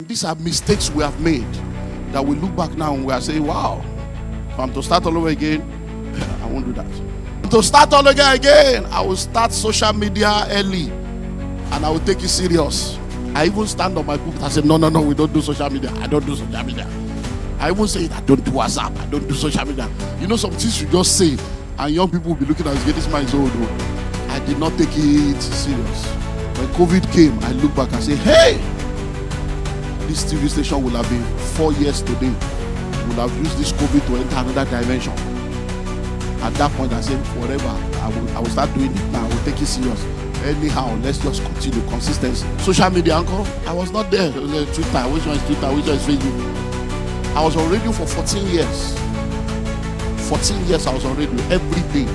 these are mistakes we have made that we look back now and we are saying, wow, if I'm to start all over again, I won't do that. To start all over again, I will start social media early and I will take it serious. I even stand on my book and say, no, we don't do social media. I don't do social media. I even say, I don't do WhatsApp. I don't do social media. You know, some things you just say and young people will be looking at us, this man is old. I did not take it serious. When COVID came, I look back and say, hey, this TV station will have been 4 years today. Would have used this COVID to enter another dimension. At that point, I said, forever, I will start doing it now. I will take it serious. Anyhow, let's just continue. Consistency. Social media, uncle, I was not there. Twitter, which one is Twitter, which one is Facebook? I was on radio for 14 years. 14 years I was on radio every day.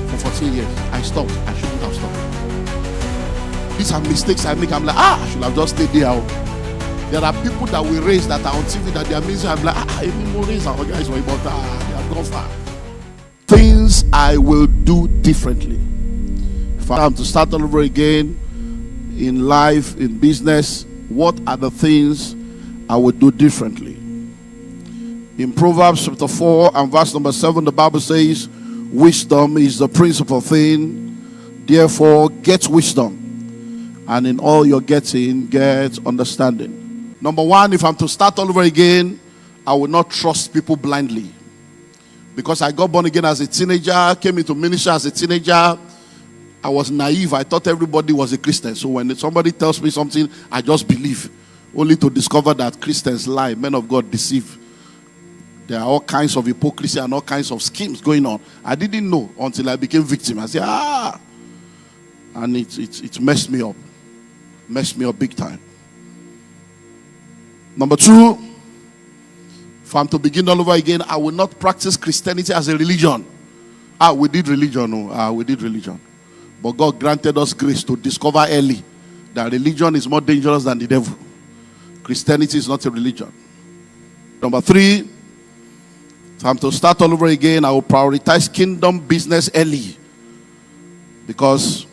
For 14 years. I stopped. I shouldn't have stopped. These are mistakes I make. I'm like, I should have just stayed there. There are people that we raise that are on TV that they are amazing. I'm like, I will raise our guys, but they have gone far. Things I will do differently. If I am to start all over again in life, in business, what are the things I would do differently? In Proverbs chapter 4 and verse number 7, the Bible says, wisdom is the principal thing. Therefore, get wisdom. And in all you're getting, get understanding. Number one, if I'm to start all over again, I will not trust people blindly. Because I got born again as a teenager, came into ministry as a teenager, I was naive. I thought everybody was a Christian. So when somebody tells me something, I just believe. Only to discover that Christians lie, men of God deceive. There are all kinds of hypocrisy and all kinds of schemes going on. I didn't know until I became victim. I said, and it messed me up. Messed me up big time. Number two, if I'm to begin all over again, I will not practice Christianity as a religion. We did religion. We did religion. But God granted us grace to discover early that religion is more dangerous than the devil. Christianity is not a religion. Number three, if I'm to start all over again, I will prioritize kingdom business early. Because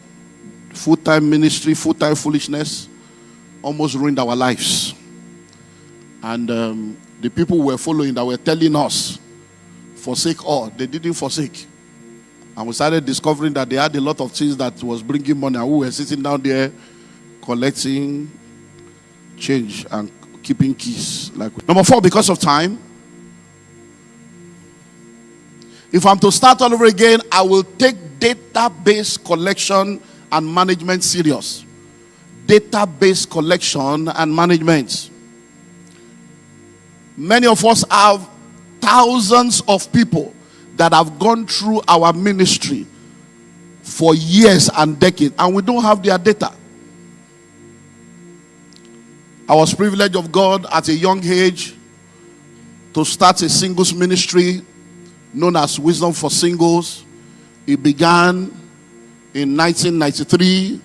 full-time ministry, full-time foolishness almost ruined our lives. And the people we were following that were telling us, forsake all, they didn't forsake. And we started discovering that they had a lot of things that was bringing money. And we were sitting down there collecting change and keeping keys. Number four, because of time, if I'm to start all over again, I will take database collection and management serious. Database collection and management. Many of us have thousands of people that have gone through our ministry for years and decades, and we don't have their data. I was privileged of God at a young age to start a singles ministry known as Wisdom for Singles. It began in 1993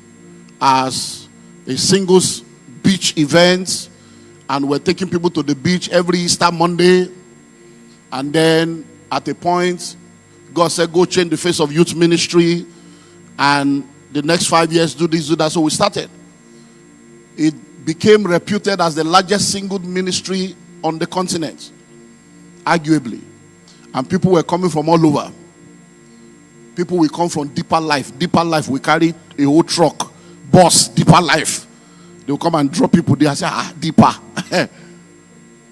as a singles beach event, and we're taking people to the beach every Easter Monday. And then at a point, God said, go change the face of youth ministry, and the next 5 years do this, do that. So we started. It became reputed as the largest single ministry on the continent, arguably. And people were coming from all over. People will come from Deeper Life. Deeper Life, we carry a whole truck, bus, Deeper Life. They will come and drop people there and say, Deeper.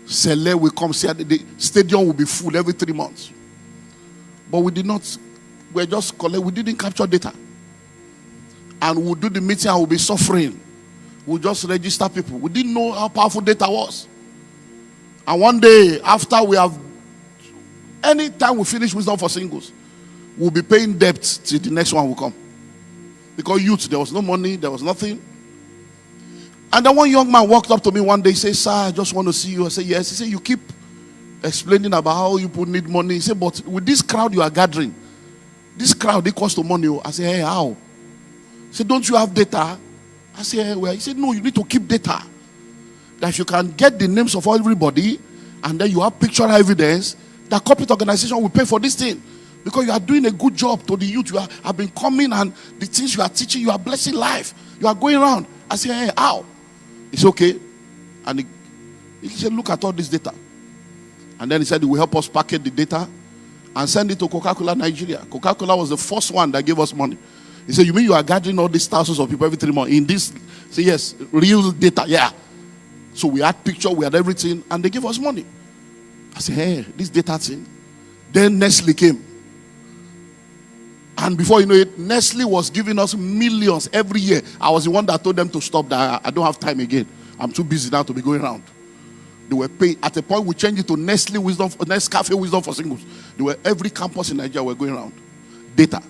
Sele will come, see the stadium will be full every 3 months. But we did not, we just collect, we didn't capture data. And we'll do the meeting and we'll be suffering. We'll just register people. We didn't know how powerful data was. And one day, after we have, anytime we finish Wisdom for Singles, we'll be paying debt till the next one will come. Because youth, there was no money, there was nothing. And then one young man walked up to me one day, he said, sir, I just want to see you. I said, yes. He said, you keep explaining about how you people need money. He said, but with this crowd you are gathering, this crowd, it costs money. I said, hey, how? He said, don't you have data? I said, hey, well. He said, no, you need to keep data. That if you can get the names of everybody, and then you have picture evidence, that corporate organization will pay for this thing. Because you are doing a good job to the youth. You have been coming, and the things you are teaching, you are blessing life. You are going around. I said, hey, how? It's okay. And He said, look at all this data. And then he said he will help us package the data and send it to Coca-Cola Nigeria. Coca-Cola was the first one that gave us money. He said, you mean you are gathering all these thousands of people every 3 months in this? Say, yes, real data, yeah. So we had picture, we had everything, and they gave us money. I said, hey, this data thing. Then Nestle came. And before you know it, Nestle was giving us millions every year. I was the one that told them to stop that. I don't have time again. I'm too busy now to be going around. They were paying. At a point, we changed it to Nestle Wisdom, Nescafe Wisdom for Singles. They were every campus in Nigeria were going around. Data.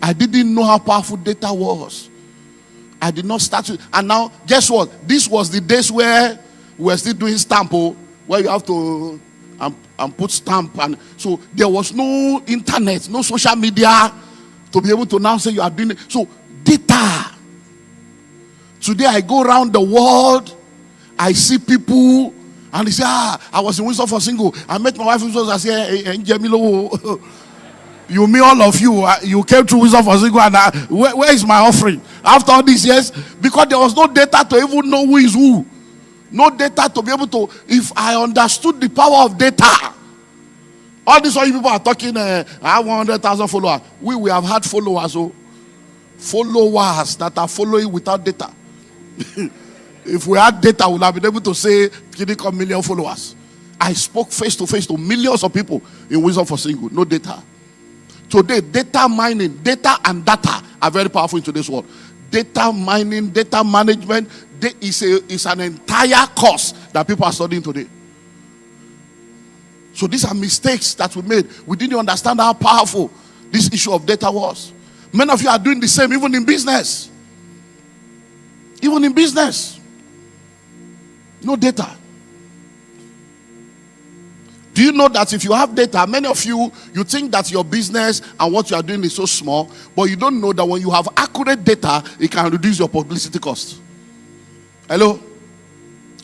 I didn't know how powerful data was. I did not start to. And now, guess what? This was the days where we were still doing stamp, where you have to and put stamp. And so there was no internet, no social media to be able to now say you are doing it. So data. Today I go around the world. I see people and they say, I was in Wisdom for Single. I met my wife in Wisdom. I say, hey, Jamilo, you mean all of you? You came to Wisdom for Single and where is my offering? After all these years, because there was no data to even know who is who. No data to be able to, if I understood the power of data. All these other people are talking, I have 100,000 followers. We have had followers, followers that are following without data. If we had data, we would have been able to say, critical million followers. I spoke face to face to millions of people in Wisdom for Single. No data. Today, data mining, data and data are very powerful in today's world. Data mining, data management is an entire course that people are studying today. So these are mistakes that we made. We didn't understand how powerful this issue of data was. Many of you are doing the same, even in business. Even in business. No data. Do you know that if you have data, many of you think that your business and what you are doing is so small, but you don't know that when you have accurate data, it can reduce your publicity costs. Hello?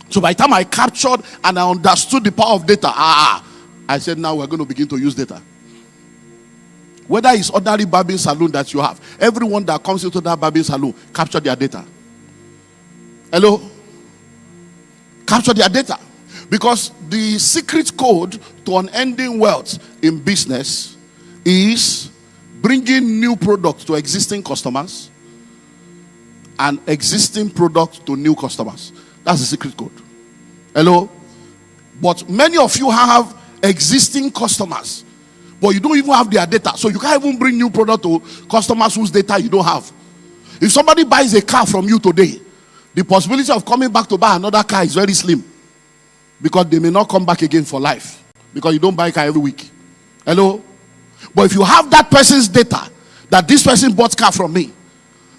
So by the time I captured and I understood the power of data, I said, now we're going to begin to use data. Whether it's ordinary barbing salon that you have, everyone that comes into that barbing salon, capture their data. Hello? Capture their data. Because the secret code to unending wealth in business is bringing new products to existing customers and existing products to new customers. That's the secret code. Hello? But many of you have existing customers, but you don't even have their data. So you can't even bring new product to customers whose data you don't have. If somebody buys a car from you today, the possibility of coming back to buy another car is very slim. Because they may not come back again for life. Because you don't buy a car every week. Hello? But if you have that person's data, that this person bought car from me,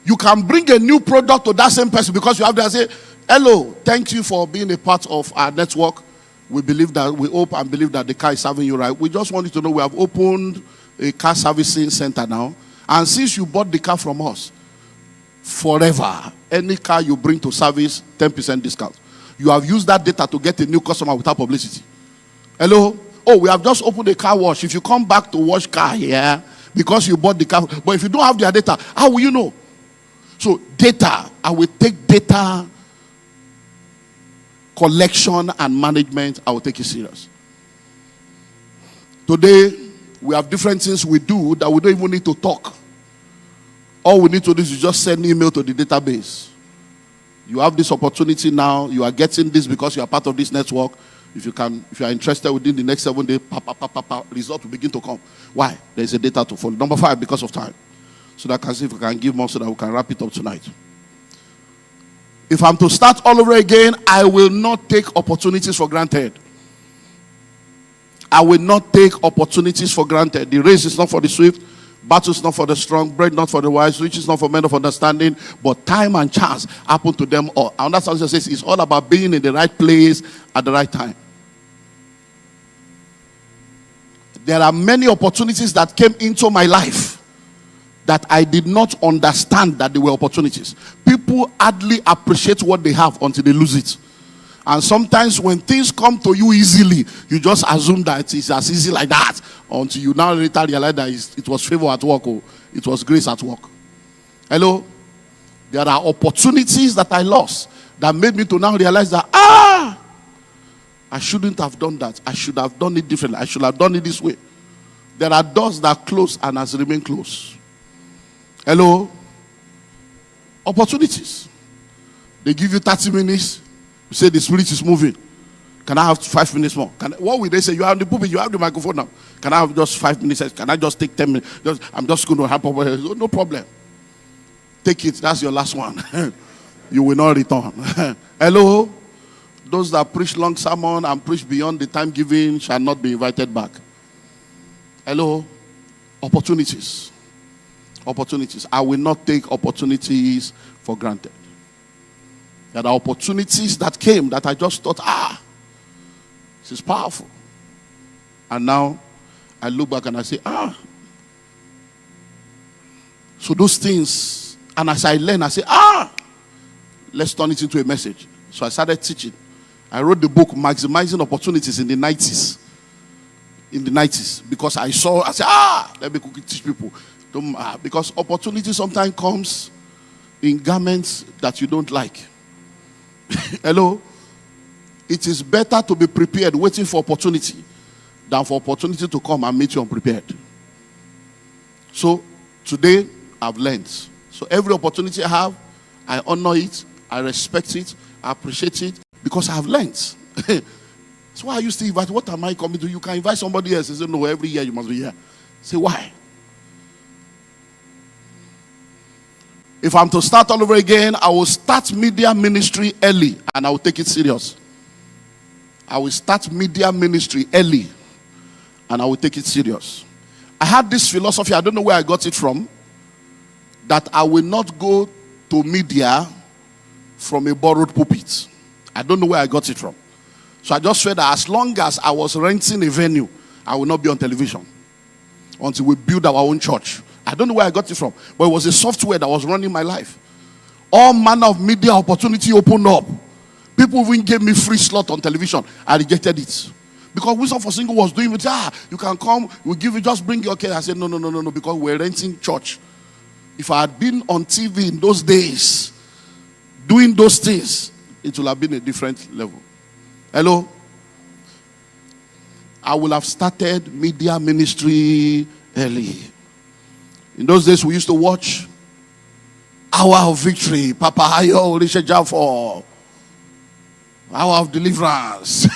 you can bring a new product to that same person because you have to say, hello, thank you for being a part of our network. We hope and believe that the car is serving you right. We just want you to know we have opened a car servicing center now. And since you bought the car from us, forever, any car you bring to service, 10% discount. You have used that data to get a new customer without publicity. Hello? Oh, we have just opened a car wash. If you come back to wash car here, because you bought the car, but if you don't have their data, how will you know? So data, I will take data collection and management, I will take it serious. Today, we have different things we do that we don't even need to talk. All we need to do is just send email to the database. You have this opportunity now. You are getting this because you are part of this network. If you are interested within the next 7 days, results will begin to come. Why? There is a data to follow. Number 5, because of time. So that I can see if we can give more so that we can wrap it up tonight. If I'm to start all over again, I will not take opportunities for granted. I will not take opportunities for granted. The race is not for the swift. Battle is not for the strong, bread not for the wise, riches is not for men of understanding, but time and chance happen to them all. And that's what it says, it's all about being in the right place at the right time. There are many opportunities that came into my life that I did not understand that they were opportunities. People hardly appreciate what they have until they lose it. And sometimes when things come to you easily, you just assume that it is as easy like that until you now later realize that it was favor at work or it was grace at work. Hello? There are opportunities that I lost that made me to now realize that, I shouldn't have done that. I should have done it differently. I should have done it this way. There are doors that close and has remained closed. Hello? Opportunities. They give you 30 minutes. You say the spirit is moving. Can I have 5 minutes more? What will they say? You have the pulpit, you have the microphone now. Can I have just 5 minutes? Can I just take 10 minutes? I'm just going to help. No problem. Take it. That's your last one. You will not return. Hello? Those that preach long sermon and preach beyond the time given shall not be invited back. Hello? Opportunities. Opportunities. I will not take opportunities for granted. There are opportunities that came that I just thought, this is powerful. And now I look back and I say, So those things, and as I learn, I say, let's turn it into a message. So I started teaching. I wrote the book, Maximizing Opportunities in the 90s. In the 90s. Because I said, let me teach people. Because opportunity sometimes comes in garments that you don't like. Hello? It is better to be prepared waiting for opportunity than for opportunity to come and meet you unprepared. So today I've learned. So every opportunity I have, I honor it, I respect it, I appreciate it because I have learned. That's why I used to invite, what am I coming to? You can invite somebody else and say, no, every year you must be here. Say, why? If I'm to start all over again, I will start media ministry early and I will take it serious. I will start media ministry early and I will take it serious. I had this philosophy, I don't know where I got it from, that I will not go to media from a borrowed pulpit. I don't know where I got it from. So I just felt that as long as I was renting a venue, I will not be on television until we build our own church. I don't know where I got it from, but it was a software that was running my life. All manner of media opportunity opened up. People even gave me free slot on television. I rejected it. Because Wisdom for Single was doing it. You can come, we'll give you, just bring your case. I said, no, because we're renting church. If I had been on TV in those days, doing those things, it would have been a different level. Hello? I will have started media ministry early. In those days, we used to watch Hour of Victory, Papa Hayo, Richard Jaffo, Hour of Deliverance.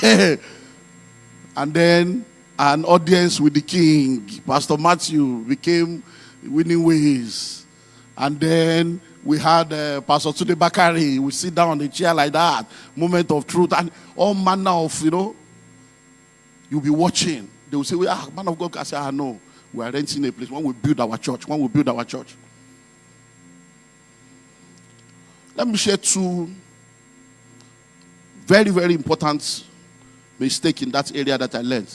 And then an audience with the King, Pastor Matthew, became Winning Ways. And then we had Pastor Tude Bakari. We sit down on the chair like that, moment of truth, and all manner of, you'll be watching. They will say, man of God, I say, no. We are renting a place. When we build our church. Let me share two very, very important mistakes in that area that I learned.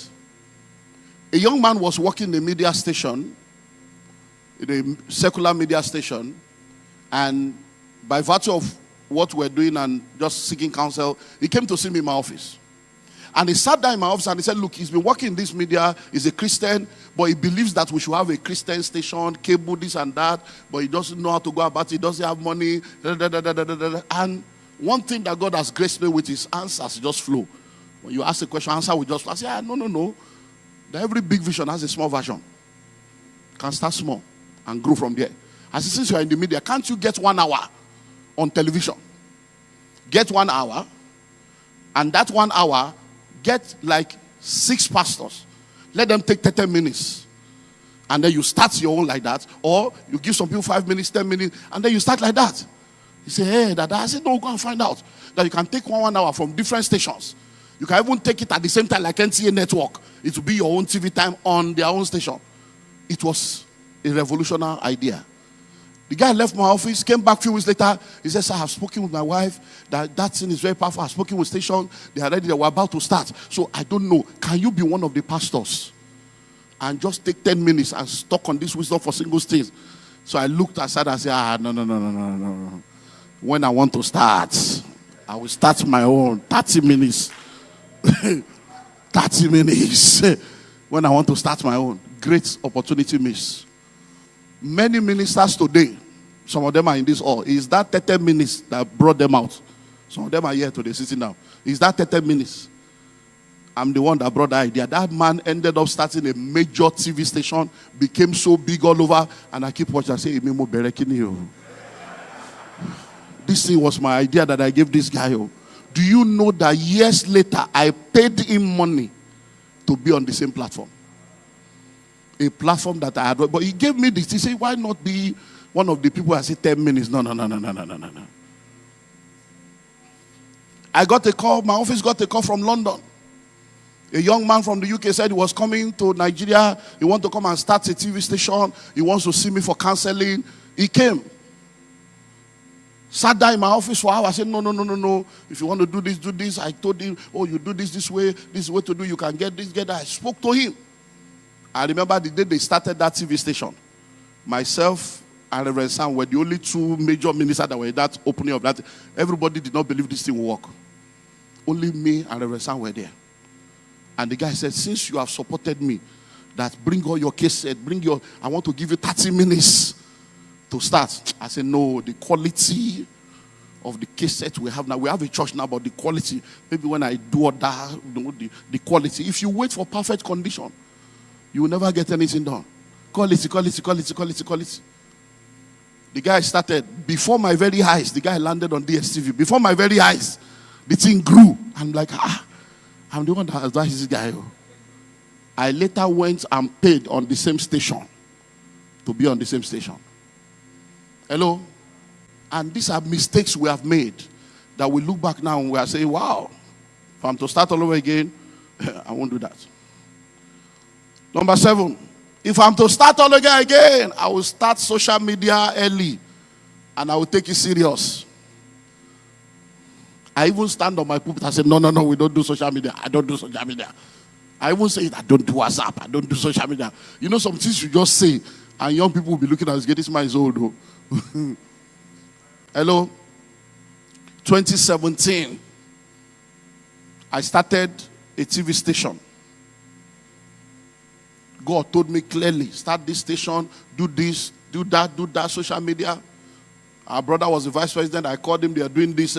A young man was working in a media station, in a secular media station, and by virtue of what we're doing and just seeking counsel, he came to see me in my office. And he sat down in my office and he said, look, he's been working in this media, he's a Christian, but he believes that we should have a Christian station, cable, this and that, but he doesn't know how to go about it, he doesn't have money, And one thing that God has graced me with is answers just flow. When you ask a question, answer will just flow. I say, no. Every big vision has a small version. You can start small and grow from there. As since you are in the media, can't you get 1 hour on television? Get 1 hour, and that 1 hour, get like 6 pastors. Let them take 30 minutes. And then you start your own like that. Or you give some people 5 minutes, 10 minutes, and then you start like that. You say, hey, Dada. I said, no, go and find out. That you can take 1 hour from different stations. You can even take it at the same time like NTA Network. It will be your own TV time on their own station. It was a revolutionary idea. The guy left my office, came back a few weeks later. He said, sir, I have spoken with my wife. That thing is very powerful. I have spoken with station. They are ready. They were about to start. So I don't know. Can you be one of the pastors? And just take 10 minutes and stuck on this Wisdom for Single things. So I looked aside and said, no. When I want to start, I will start my own. 30 minutes. 30 minutes. When I want to start my own. Great opportunity miss. Many ministers today, some of them are in this hall, is that 30 minutes that brought them out. Some of them are here today sitting down. Is that 30 minutes? I'm the one that brought the idea. That man ended up starting a major TV station, became so big all over, and I keep watching. I say, Imimo Berekini. This thing was my idea that I gave this guy. Do you know that years later, I paid him money to be on the same platform? A platform that I had. But he gave me this. He said, why not be one of the people I say 10 minutes? No. I got a call. My office got a call from London. A young man from the UK said he was coming to Nigeria. He wanted to come and start a TV station. He wants to see me for counseling. He came. Sat down in my office for hours. I said, no. If you want to do this. I told him, oh, you do this way. This is the way to do. You can get this, get that. I spoke to him. I remember the day they started that TV station. Myself and Reverend Sam were the only two major ministers that were in that opening of that. Everybody did not believe this thing would work. Only me and Reverend Sam were there. And the guy said, since you have supported me, that bring all your cases, I want to give you 30 minutes to start. I said, no, the quality of the cassette we have now, we have a church now, but the quality, maybe when I do that, the quality. If you wait for perfect condition, you will never get anything done. Quality. The guy started, before my very eyes, the guy landed on DSTV. Before my very eyes, the thing grew. I'm like, I'm the one that advised this guy. I later went and paid on the same station to be on the same station. Hello? And these are mistakes we have made that we look back now and we are saying, wow, if I'm to start all over again, I won't do that. Number 7, if I'm to start all over again, I will start social media early and I will take it serious. I even stand on my pulpit and say, no, we don't do social media. I don't do social media. I even say I don't do WhatsApp. I don't do social media. You know, some things you just say, and young people will be looking at us, this man is old. Hello? 2017, I started a TV station. God told me clearly, start this station, do this, do that, social media. Our brother was the vice president. I called him. They are doing this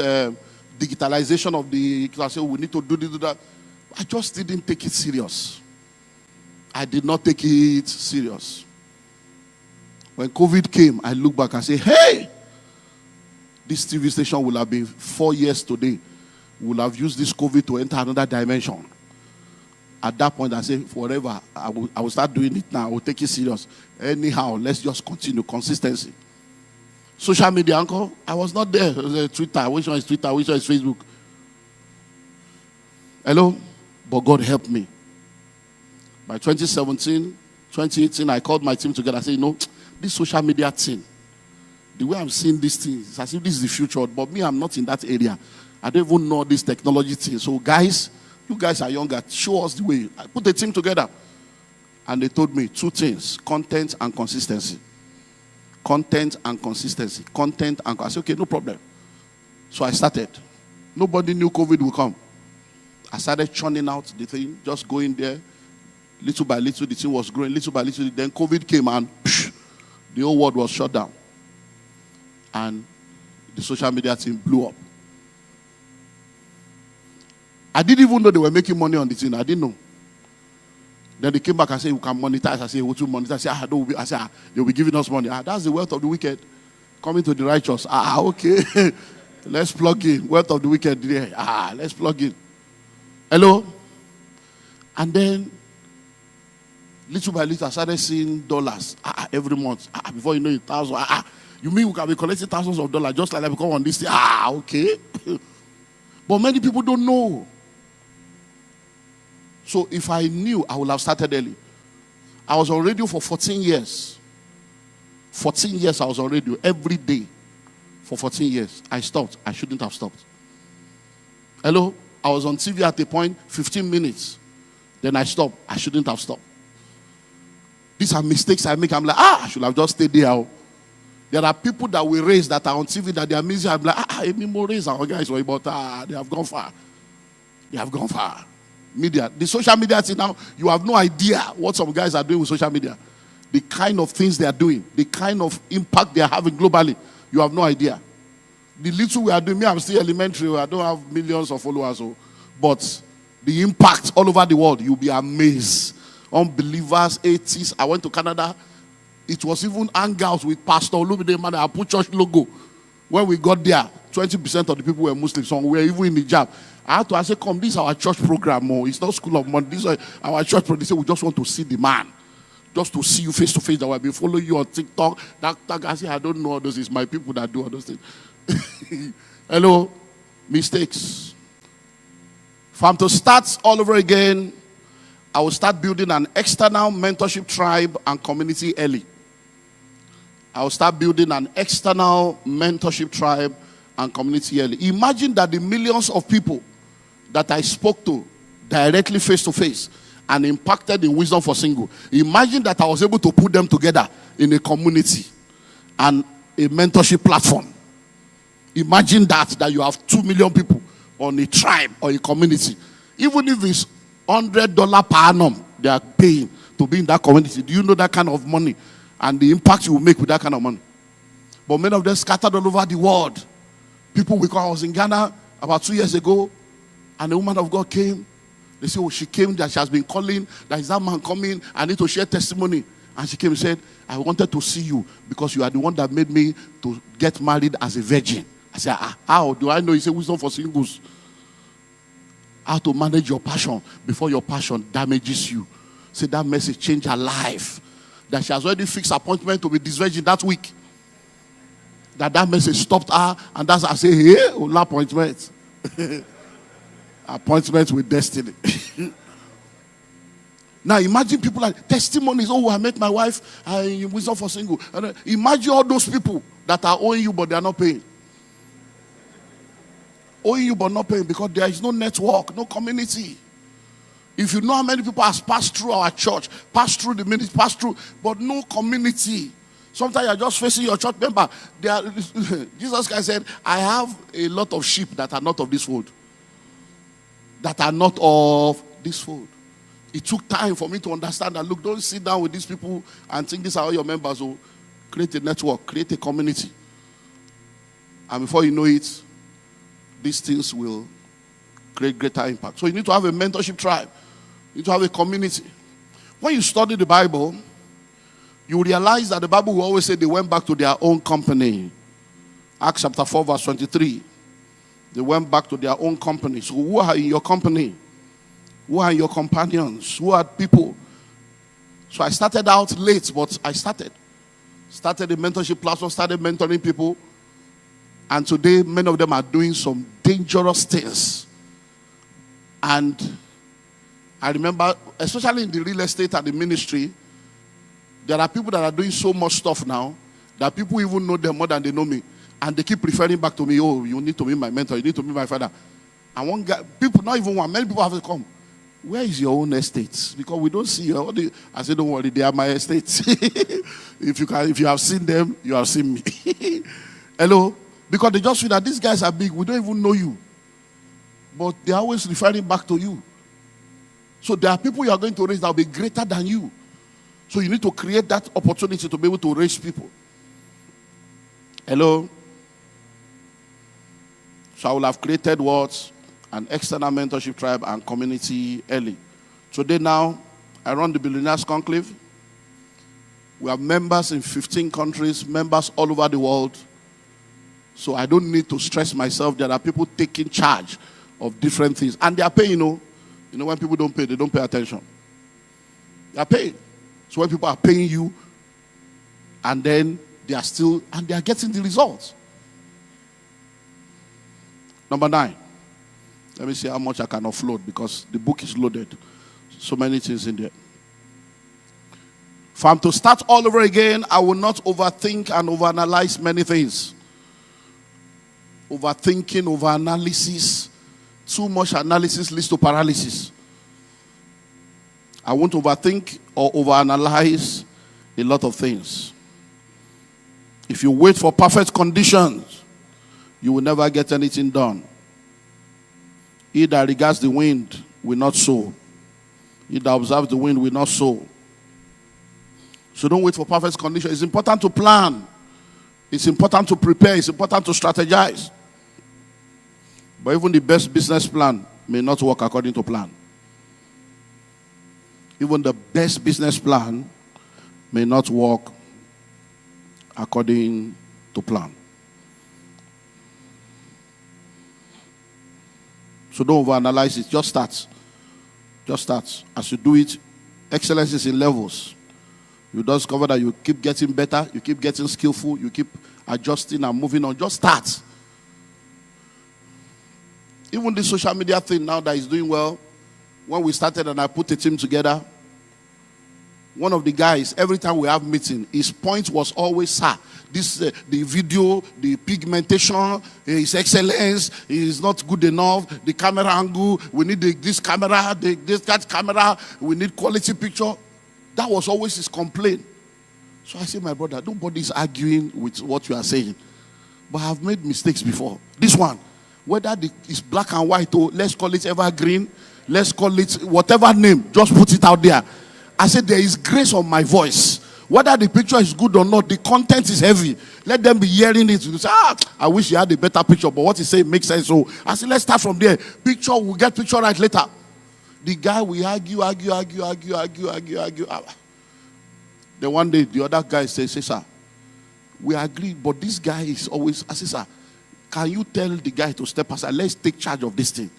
digitalization of the, I said, we need to do this, do that. I just didn't take it serious. I did not take it serious. When COVID came, I look back and say, hey, this TV station will have been 4 years today. We will have used this COVID to enter another dimension. At that point, I say, forever, I will start doing it now. I will take it serious. Anyhow, let's just continue. Consistency. Social media, uncle, I was not there. It was Twitter. Which one is Twitter? Which one is Facebook? Hello? But God helped me. By 2017, 2018, I called my team together. I said, this social media thing, the way I'm seeing this thing, it's as if this is the future. But me, I'm not in that area. I don't even know this technology thing. So guys, you guys are younger. Show us the way. I put the team together. And they told me 2 things, content and consistency. Content and consistency. Content and I said, okay, no problem. So I started. Nobody knew COVID would come. I started churning out the thing, just going there. Little by little, the thing was growing. Little by little, then COVID came and the whole world was shut down. And the social media thing blew up. I didn't even know they were making money on the thing. I didn't know. Then they came back and said, we can monetize. I said, what to monetize? I said, they'll be giving us money. That's the wealth of the wicked coming to the righteous. Okay. Let's plug in. Wealth of the wicked. Let's plug in. Hello? And then, little by little, I started seeing dollars every month. Before you know it, 1,000. You mean we can be collecting thousands of dollars just like I become on this thing? Okay. But many people don't know. So if I knew, I would have started early. I was on radio for 14 years. 14 years I was on radio every day for 14 years. I stopped. I shouldn't have stopped. Hello? I was on TV at a point, 15 minutes. Then I stopped. I shouldn't have stopped. These are mistakes I make. I'm like, I should have just stayed there. There are people that we raise that are on TV that they are missing. I'm like, more raise our guys, but they have gone far. They have gone far. Media, the social media thing now, you have no idea what some guys are doing with social media. The kind of things they are doing, the kind of impact they are having globally, you have no idea. The little we are doing, me, I'm still elementary. I don't have millions of followers. But the impact all over the world, you'll be amazed. Unbelievers, atheists. I went to Canada. It was even hangouts with Pastor Olumide, man. I put church logo. When we got there, 20% of the people were Muslims. So we were even in hijab. I had to say, come, this is our church program. It's not school of money. This is our church program. They say, we just want to see the man. Just to see you face to face. That I've been following you on TikTok. That guy said, I don't know all those. It's my people that do all those things. Hello? Mistakes. If I'm to start all over again, I will start building an external mentorship tribe and community early. I will start building an external mentorship tribe and community early. Imagine that the millions of people that I spoke to directly face to face and impacted in Wisdom for Single. Imagine that I was able to put them together in a community and a mentorship platform. Imagine that you have 2 million people on a tribe or a community. Even if it's $100 per annum they are paying to be in that community. Do you know that kind of money and the impact you will make with that kind of money? But many of them scattered all over the world. People will come. I was in Ghana about 2 years ago, and a woman of God came. They said, oh, she came, that she has been calling, that is that man coming, I need to share testimony. And she came and said, I wanted to see you because you are the one that made me to get married as a virgin. I said, how do I know? He said, Wisdom for Singles. How to manage your passion before your passion damages you. Say that message changed her life. That she has already fixed appointment to be this virgin that week. That message stopped her, and that's I say, hey, appointment. Appointment with destiny. Now imagine people like testimonies. Oh, I met my wife in Wisdom for Single. Imagine all those people that are owing you but they are not paying. Owing you but not paying because there is no network, no community. If you know how many people has passed through our church, passed through the ministry, passed through, but no community. Sometimes you're just facing your church member. Jesus Christ said, I have a lot of sheep that are not of this fold. That are not of this fold. It took time for me to understand that, look, don't sit down with these people and think these are all your members. So create a network, create a community. And before you know it, these things will create greater impact. So you need to have a mentorship tribe. You need to have a community. When you study the Bible, you realize that the Bible will always say they went back to their own company. Acts chapter 4 verse 23. They went back to their own company. So who are in your company? Who are your companions? Who are people? So I started out late, but I started a mentorship platform, started mentoring people. And today, many of them are doing some dangerous things. And I remember, especially in the real estate and the ministry, there are people that are doing so much stuff now that people even know them more than they know me. And they keep referring back to me, oh, you need to be my mentor, you need to be my father. And one guy, people, not even one, many people have to come. Where is your own estate? Because we don't see your own. I said, don't worry, they are my estates. If you have seen them, you have seen me. Hello? Because they just feel that these guys are big, we don't even know you. But they're always referring back to you. So there are people you are going to raise that will be greater than you. So you need to create that opportunity to be able to raise people. Hello? So I will have created what? An external mentorship tribe and community early. Today now, I run the Billionaires Conclave. We have members in 15 countries, members all over the world. So I don't need to stress myself. There are people taking charge of different things. And they are paying, you know, when people don't pay, they don't pay attention. They are paying. So when people are paying you, and then they are getting the results. Number 9. Let me see how much I can offload because the book is loaded. So many things in there. If I'm to start all over again, I will not overthink and overanalyze many things. Overthinking, overanalysis. Too much analysis leads to paralysis. I won't overthink or overanalyze a lot of things. If you wait for perfect conditions, you will never get anything done. He that regards the wind will not sow. He that observes the wind will not sow. So don't wait for perfect conditions. It's important to plan. It's important to prepare. It's important to strategize. But even the best business plan may not work according to plan. Even the best business plan may not work according to plan. So don't overanalyze it. Just start. Just start. As you do it, excellence is in levels. You discover that you keep getting better, you keep getting skillful, you keep adjusting and moving on. Just start. Even this social media thing now that is doing well, when we started and I put a team together, one of the guys, every time we have meeting, his point was always, sir, this the video, the pigmentation, his excellence is not good enough. The camera angle, we need this camera, that camera, we need quality picture. That was always his complaint. So I said, my brother, nobody's arguing with what you are saying. But I've made mistakes before. This one, whether it's black and white or let's call it evergreen, let's call it whatever name, just put it out there. I said, there is grace on my voice. Whether the picture is good or not, the content is heavy. Let them be hearing it. You say, I wish you had a better picture, but what he say makes sense. So I said, let's start from there. Picture, we'll get picture right later. The guy, we argue. Then one day, the other guy says, sir, we agree, but this guy is always, I say, sir, can you tell the guy to step aside? Let's take charge of this thing.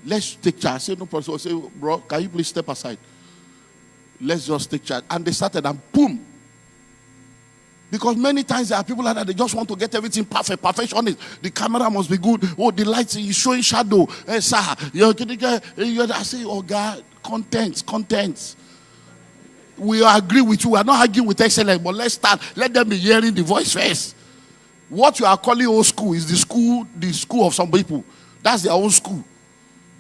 Let's take charge. I say, no problem. So I say, bro, can you please step aside? Let's just take charge. And they started and boom. Because many times there are people like that, they just want to get everything perfect. Perfectionist. The camera must be good. Oh, the lights is showing shadow. Hey, sir, I say, oh God, content. We agree with you. We are not arguing with excellence, but let's start. Let them be hearing the voice first. What you are calling old school is the school of some people. That's their own school.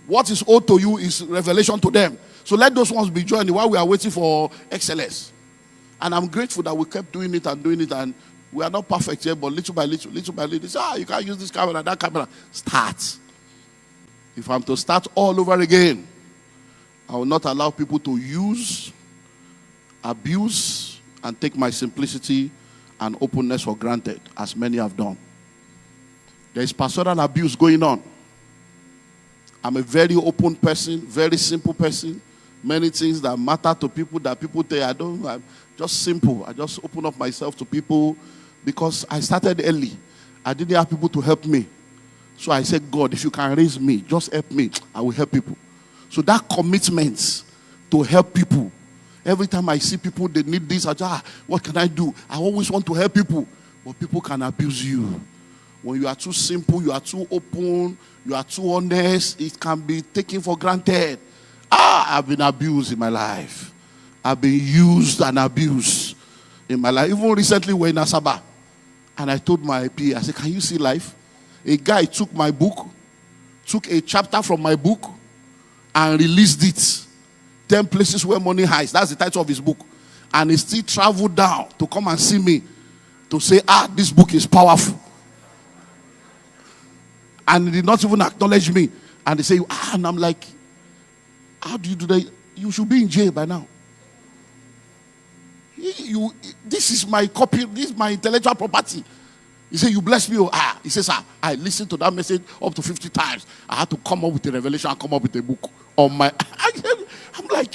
What is old to you is revelation to them. So let those ones be joining while we are waiting for excellence. And I'm grateful that we kept doing it, and we are not perfect yet, but little by little, say, you can't use this camera, that camera. Start. If I'm to start all over again, I will not allow people to use, abuse, and take my simplicity and openness for granted, as many have done. There is pastoral abuse going on. I'm a very open person, very simple person. Many things that matter to people that people tell, I'm just simple. I just open up myself to people because I started early. I didn't have people to help me. So I said, God, if you can raise me, just help me. I will help people. So that commitment to help people. Every time I see people, they need this, I just, what can I do? I always want to help people. But people can abuse you. When you are too simple, you are too open, you are too honest, it can be taken for granted. I've been abused in my life. I've been used and abused in my life. Even recently, we're in Asaba. And I told my PA, I said, can you see life? A guy took my book, took a chapter from my book, and released it. 10 places where money hides. That's the title of his book. And he still traveled down to come and see me to say, this book is powerful. And he did not even acknowledge me. And they say, and I'm like, how do you do that? You should be in jail by now. This is my copy, this is my intellectual property. He said, you bless me. He says, I listened to that message up to 50 times. I had to come up with a revelation and come up with a book on my. I'm like.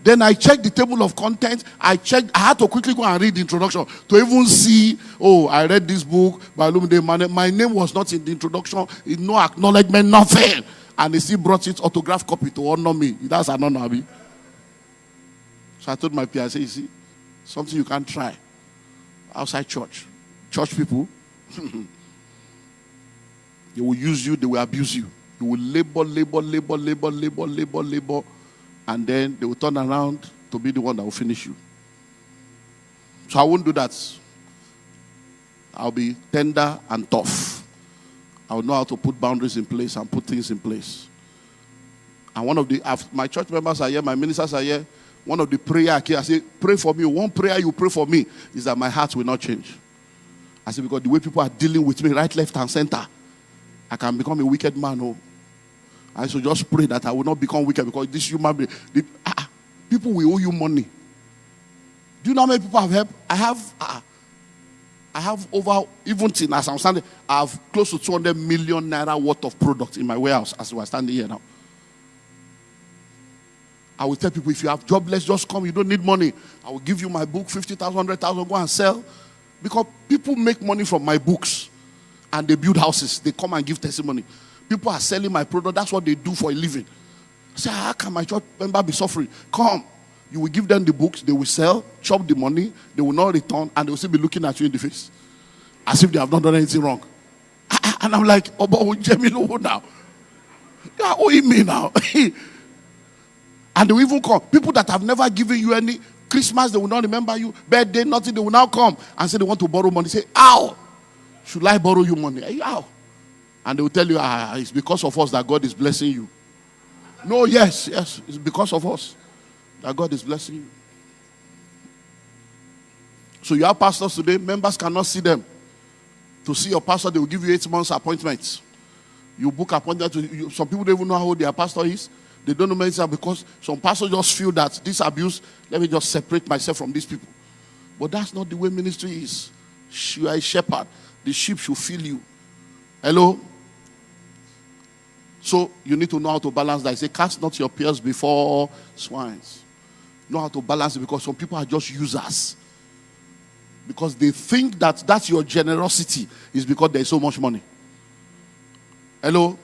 Then I checked the table of contents. I had to quickly go and read the introduction to even see, I read this book by Olumide. My name was not in the introduction. No acknowledgement, nothing. And he still brought it autographed copy to honor me. That's an honor, Abi. So I told my PA, I said, you see, something you can't try outside church. Church people, they will use you, they will abuse you. You will labor, and then they will turn around to be the one that will finish you. So I won't do that. I'll be tender and tough. I will know how to put boundaries in place and put things in place. And one of my church members are here, my ministers are here. One of the prayer I say, pray for me. One prayer you pray for me is that my heart will not change. I say, because the way people are dealing with me, right, left, and center, I can become a wicked man. I should just pray that I will not become wicked, because this human being, people will owe you money. Do you know how many people I have helped? I have over, even till as I'm standing, I have close to 200 million naira worth of product in my warehouse as we're standing here now. I will tell people, if you have jobless, just come. You don't need money. I will give you my book, 50,000, 100,000, go and sell. Because people make money from my books and they build houses. They come and give testimony. People are selling my product. That's what they do for a living. I say, how can my church member be suffering? Come. You will give them the books. They will sell, chop the money. They will not return. And they will still be looking at you in the face. As if they have not done anything wrong. And I'm like, oh, but Jemilo now. You are owing me now. And they will even come. People that have never given you any Christmas, they will not remember you. Birthday, nothing, they will now come and say they want to borrow money. Say, ow, should I borrow you money? Ow. And they will tell you, it's because of us that God is blessing you. No, yes, it's because of us that God is blessing you. So you have pastors today, members cannot see them. To see your pastor, they will give you 8 months appointments. You book appointments. Some people don't even know how old their pastor is. They don't know medicine because some pastors just feel that this abuse, let me just separate myself from these people. But that's not the way ministry is. You are a shepherd. The sheep should feel you. Hello? So you need to know how to balance that. I say, cast not your pearls before swines. Know how to balance it, because some people are just users. Because they think that that's your generosity is because there's so much money. Hello?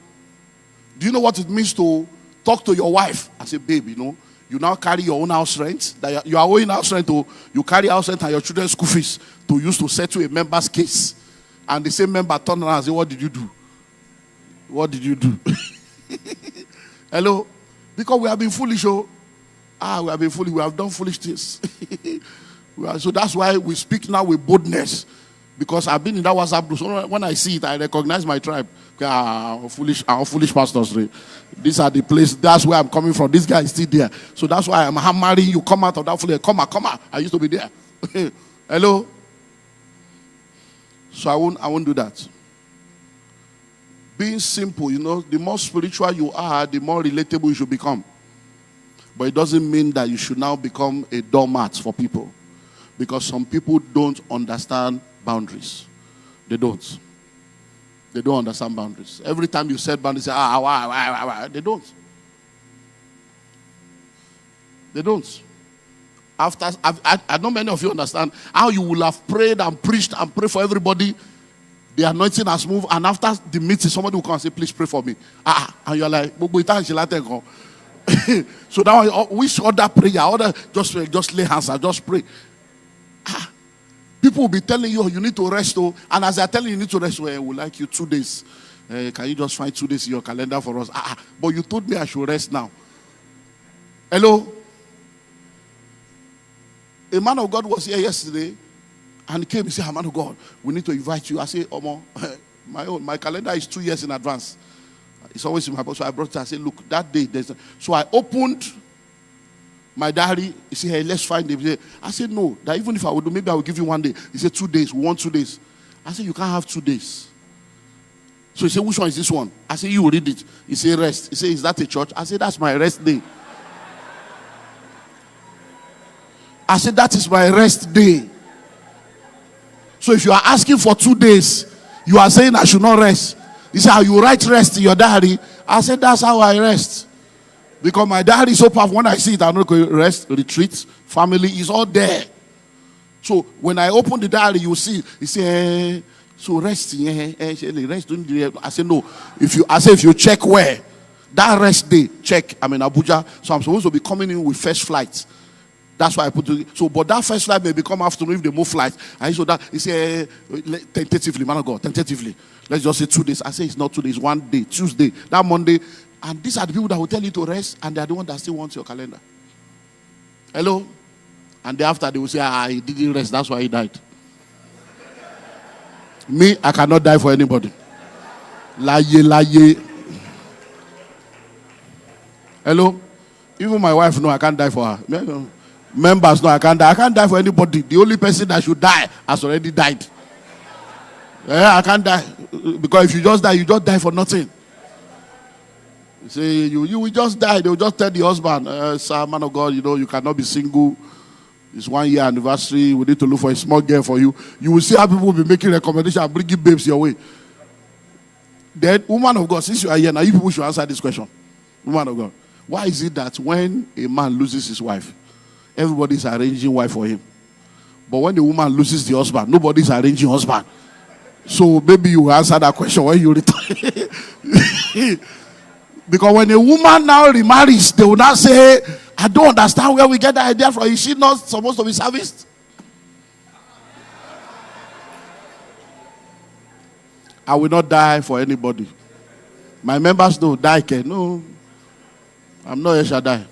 Do you know what it means to talk to your wife? I say, babe, you now carry your own house rent. That you are owing house rent. You carry house rent and your children's school fees to use to settle a member's case. And the same member turn around and say, what did you do? What did you do? Hello? Because we have been foolish. We have been foolish. We have done foolish things. So that's why we speak now with boldness. Because I've been in that WhatsApp group. So when I see it, I recognize my tribe. Our foolish pastors. These are the places. That's where I'm coming from. This guy is still there. So that's why I'm hammering you. Come out of that foolish. Come on. I used to be there. Hello? So I won't do that. Being simple, the more spiritual you are, the more relatable you should become. But it doesn't mean that you should now become a doormat for people. Because some people don't understand boundaries. They don't. They don't understand boundaries. Every time you set boundaries, say, why? They don't. They don't. I know many of you understand how you will have prayed and preached and prayed for everybody. The anointing has moved, and after the meeting, somebody will come and say, please pray for me. And you're like, so now, which other prayer? Just lay hands and just pray. People will be telling you, you need to rest. And as they're telling you need to rest, we would like you 2 days. Can you just find 2 days in your calendar for us? But you told me I should rest now. Hello? A man of God was here yesterday. And he came and said, man of God, we need to invite you. I said, Omo, my calendar is 2 years in advance. It's always in my book. So I brought it. I said, look, that day. So I opened my diary. He said, hey, let's find it. I said, no, that even if I would do, maybe I will give you 1 day. He said, 2 days. We want 2 days. I said, you can't have 2 days. So he said, which one is this one? I said, you read it. He said, rest. He said, is that a church? I said, that's my rest day. I said, that is my rest day. So if you are asking for 2 days, you are saying I should not rest. He said, how you write rest in your diary? I said, that's how I rest. Because my diary is so powerful. When I see it, I'm not going to rest, retreat, family is all there. So when I open the diary, you see, he said, so rest. Rest. I said, no. If you check where, that rest day, check. I'm in Abuja, so I'm supposed to be coming in with first flight. That's why I put it. So, but that first flight may become afternoon if they move flights. And so that he said, tentatively, man of God, tentatively. Let's just say 2 days. I say it's not 2 days, 1 day, Tuesday, that Monday. And these are the people that will tell you to rest, and they are the ones that still want your calendar. Hello? And thereafter they will say, he didn't rest, that's why he died. Me, I cannot die for anybody. Lie. Hello? Even my wife, no, I can't die for her. Members, no, I can't die. I can't die for anybody. The only person that should die has already died. I can't die. Because if you just die for nothing. You say, you will just die. They will just tell the husband, sir, man of God, you cannot be single. It's 1 year anniversary. We need to look for a small girl for you. You will see how people will be making recommendations and bringing babes your way. Then, woman of God, since you are here, now you people should answer this question. Woman of God, why is it that when a man loses his wife, everybody is arranging wife for him? But when the woman loses the husband, nobody is arranging husband. So maybe you will answer that question when you retire. Because when a woman now remarries, they will now say, I don't understand where we get the idea from. Is she not supposed to be serviced? I will not die for anybody. My members don't die. No, I'm not here shall die.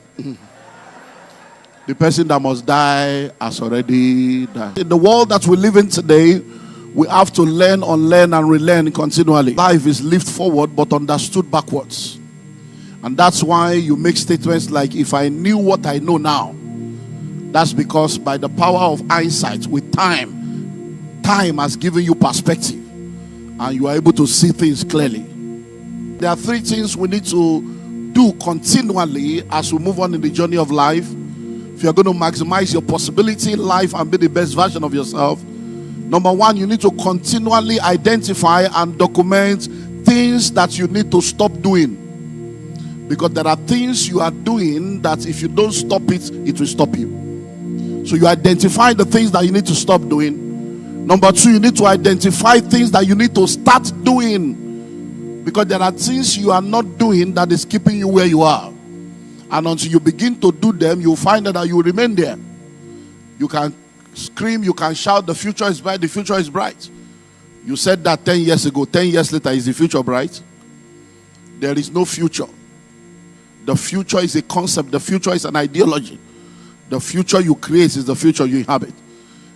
The person that must die has already died. In the world that we live in today, we have to learn, unlearn, and relearn continually. Life is lived forward but understood backwards. And that's why you make statements like, if I knew what I know now. That's because by the power of hindsight, with time has given you perspective. And you are able to see things clearly. There are 3 things we need to do continually as we move on in the journey of life. If you're going to maximize your possibility in life and be the best version of yourself. Number 1, you need to continually identify and document things that you need to stop doing. Because there are things you are doing that if you don't stop it, it will stop you. So you identify the things that you need to stop doing. Number 2, you need to identify things that you need to start doing. Because there are things you are not doing that is keeping you where you are. And until you begin to do them, you'll find that you will remain there. You can scream, you can shout, the future is bright, the future is bright. You said that 10 years ago. 10 years later, is the future bright? There is no future. The future is a concept. The future is an ideology. The future you create is the future you inhabit.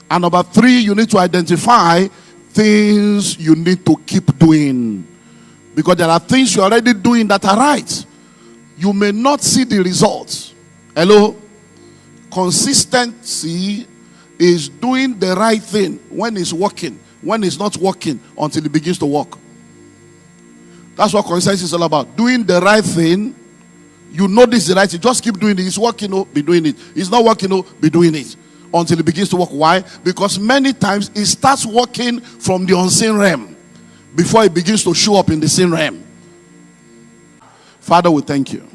And number 3, you need to identify things you need to keep doing. Because there are things you're already doing that are right. You may not see the results. Hello? Consistency is doing the right thing when it's working. When it's not working until it begins to work. That's what consistency is all about. Doing the right thing. You know this is the right thing. Just keep doing it. It's working, oh, be doing it. It's not working, oh, be doing it. Until it begins to work. Why? Because many times it starts working from the unseen realm before it begins to show up in the seen realm. Father, we thank you.